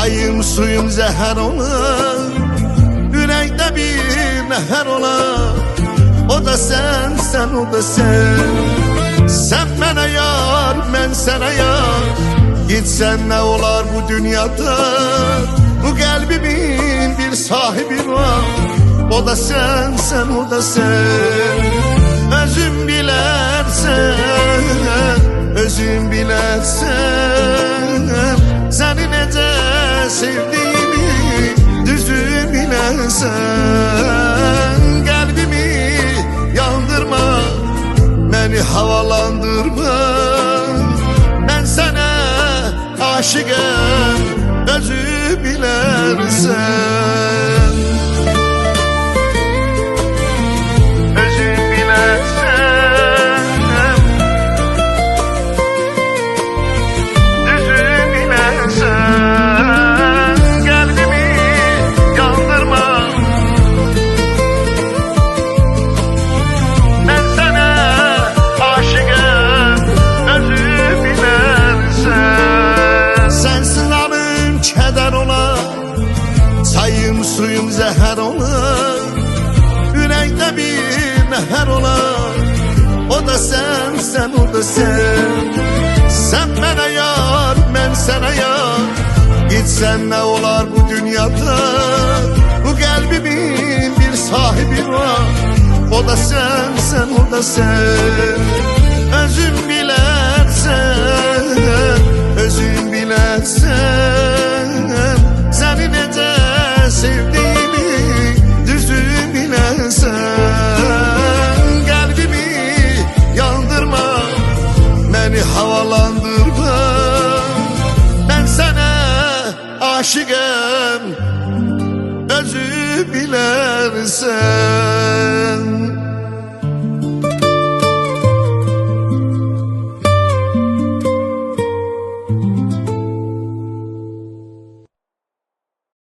Çayım suyum zehər olar, ürəkdə bir nəhər olar. O da sen, o da sen. Sen mənə yar, mən sənə yar. Gitsen ne olar bu dünyada? Bu kalbimin bir sahibi var. O da sen, o da sen. Özün bilərsən, özün bilərsən. Səni necə sevdiğimi düzün bilərsən. Kalbimi yandırma, beni havalandırma. Ben sana aşığım, özü bilərsən. Özü bilərsən, düzü bilərsən. Kalbimi yandırma, ben sana aşığım, özü bilərsən. Sensin anım keder olar, çayım suyum zehər olar. Ürəkdə bir nəhər olar. O da sen, o da sen. Sen mənə yar, mən sənə yar. Gitsen ne olar bu dünyada? Bu kalbimin bir sahibi var. O da sen, o da sen. Özün bile